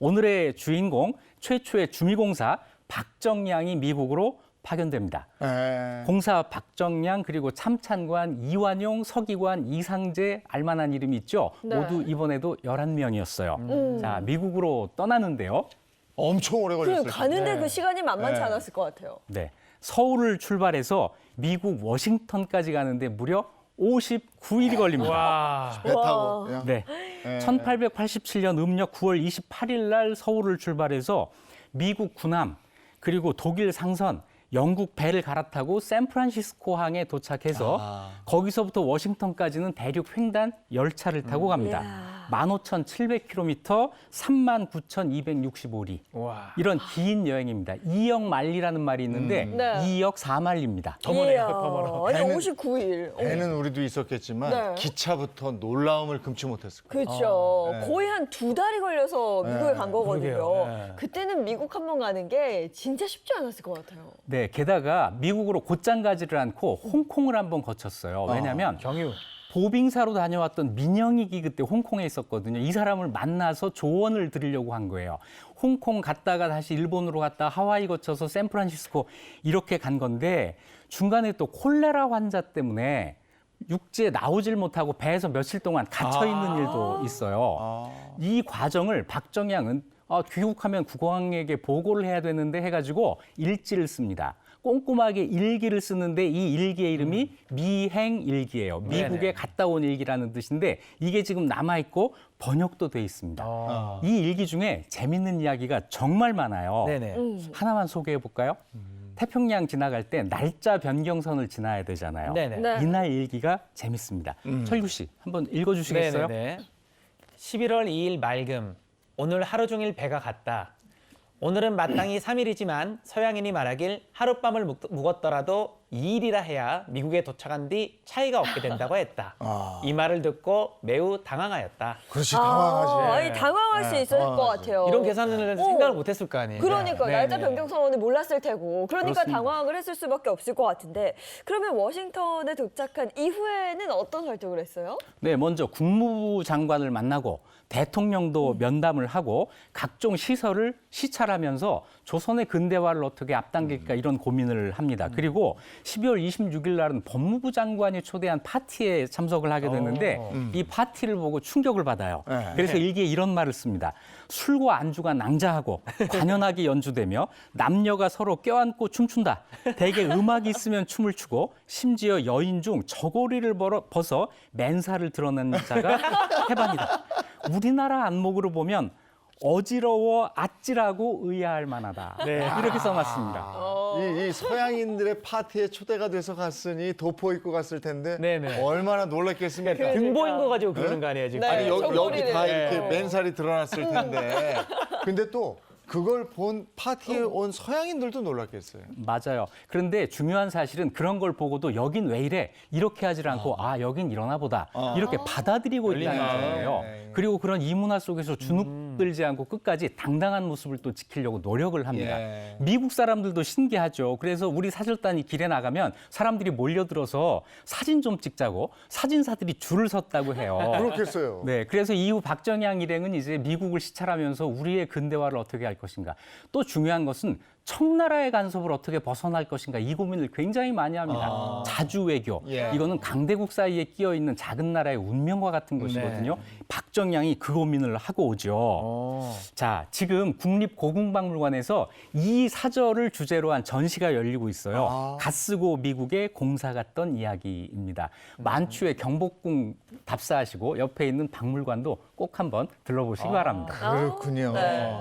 오늘의 주인공 최초의 주미공사 박정량이 미국으로 파견됩니다. 공사 박정량 그리고 참찬관, 이완용, 서기관, 이상재 알만한 이름이 있죠. 네. 모두 이번에도 11명이었어요. 자, 미국으로 떠나는데요. 엄청 오래 걸렸을 가는데 텐데. 그 시간이 만만치 네. 않았을 것 같아요. 네, 서울을 출발해서 미국 워싱턴까지 가는데 무려 59일이 걸립니다. 와. 배 타고. 그냥. 네. 1887년 음력 9월 28일 날 서울을 출발해서 미국 구남 그리고 독일 상선, 영국 배를 갈아타고 샌프란시스코 항에 도착해서 거기서부터 워싱턴까지는 대륙 횡단 열차를 타고 갑니다. 이야. 15,700km, 39,265리. 와. 이런 긴 여행입니다. 2역 만리라는 말이 있는데 네. 2역 4만리입니다. 더머네요, 더머너. 아니 배는- 59일. 배는 우리도 있었겠지만 네. 기차부터 놀라움을 금치 못했을 거예요. 그렇죠. 네. 거의 한 2달이 걸려서 미국에 간 거거든요. 그러게요. 네. 그때는 미국 한 번 가는 게 진짜 쉽지 않았을 것 같아요. 네, 게다가 미국으로 곧장 가지를 않고 홍콩을 한번 거쳤어요. 왜냐하면 경유. 보빙사로 다녀왔던 민영익이 그때 홍콩에 있었거든요. 이 사람을 만나서 조언을 드리려고 한 거예요. 홍콩 갔다가 다시 일본으로 갔다 하와이 거쳐서 샌프란시스코 이렇게 간 건데 중간에 또 콜레라 환자 때문에 육지에 나오질 못하고 배에서 며칠 동안 갇혀 있는 일도 있어요. 이 과정을 박정량은 귀국하면 국왕에게 보고를 해야 되는데 해가지고 일지를 씁니다. 꼼꼼하게 일기를 쓰는데 이 일기의 이름이 미행일기예요. 미국에 네네. 갔다 온 일기라는 뜻인데 이게 지금 남아있고 번역도 돼 있습니다. 이 일기 중에 재밌는 이야기가 정말 많아요. 네네. 하나만 소개해 볼까요? 태평양 지나갈 때 날짜 변경선을 지나야 되잖아요. 네네. 네. 이날 일기가 재밌습니다. 철규 씨 한번 읽어주시겠어요? 네네네. 11월 2일 맑음. 오늘 하루 종일 배가 갔다. 오늘은 마땅히 3일이지만 서양인이 말하길 하룻밤을 묵었더라도 2일이라 해야 미국에 도착한 뒤 차이가 없게 된다고 했다. 이 말을 듣고 매우 당황하였다. 그렇지, 당황하지. 아니, 당황할 수 있을 것 같아요. 이런 계산을 생각을 못했을 거 아니에요. 그러니까 네. 날짜 네네. 변경 선언을 몰랐을 테고 그러니까 그렇습니다. 당황을 했을 수밖에 없을 것 같은데 그러면 워싱턴에 도착한 이후에는 어떤 활동을 했어요? 네, 먼저 국무부 장관을 만나고 대통령도 면담을 하고 각종 시설을 시찰하면서 조선의 근대화를 어떻게 앞당길까 이런 고민을 합니다. 그리고 12월 26일 날은 법무부 장관이 초대한 파티에 참석을 하게 되는데 이 파티를 보고 충격을 받아요. 네. 그래서 일기에 이런 말을 씁니다. 술과 안주가 낭자하고 관연하게 연주되며 남녀가 서로 껴안고 춤춘다. 대개 음악이 있으면 춤을 추고 심지어 여인 중 저고리를 벗어 맨살을 드러낸 자가 해방이다. 우리나라 안목으로 보면 어지러워 아찔하고 의아할 만하다. 네. 이렇게 써놨습니다. 이 서양인들의 파티에 초대가 돼서 갔으니 도포 입고 갔을 텐데 네네. 얼마나 놀랐겠습니까? 등보인 거 가지고 그러는 거 아니에요, 지금? 네. 아니 여기 저고리를. 다 이렇게 네. 맨살이 드러났을 텐데. 근데 또 그걸 본 파티에 온 서양인들도 놀랐겠어요. 맞아요. 그런데 중요한 사실은 그런 걸 보고도 여긴 왜 이래? 이렇게 하질 않고 여긴 이러나 보다. 이렇게 받아들이고 있다는 거예요. 네. 그리고 그런 이 문화 속에서 주눅들지 않고 끝까지 당당한 모습을 또 지키려고 노력을 합니다. 예. 미국 사람들도 신기하죠. 그래서 우리 사절단이 길에 나가면 사람들이 몰려들어서 사진 좀 찍자고 사진사들이 줄을 섰다고 해요. 그렇겠어요. 네, 그래서 이후 박정량 일행은 이제 미국을 시찰하면서 우리의 근대화를 어떻게 할 것인가. 또 중요한 것은 청나라의 간섭을 어떻게 벗어날 것인가 이 고민을 굉장히 많이 합니다. 자주 외교. 예. 이거는 강대국 사이에 끼어 있는 작은 나라의 운명과 같은 것이거든요. 박정량이 그 고민을 하고 오죠. 자, 지금 국립고궁박물관에서 이 사절을 주제로 한 전시가 열리고 있어요. 갓쓰고 미국에 공사 갔던 이야기입니다. 만추에 경복궁 답사하시고 옆에 있는 박물관도 꼭 한번 들러보시기 바랍니다. 그렇군요. 네.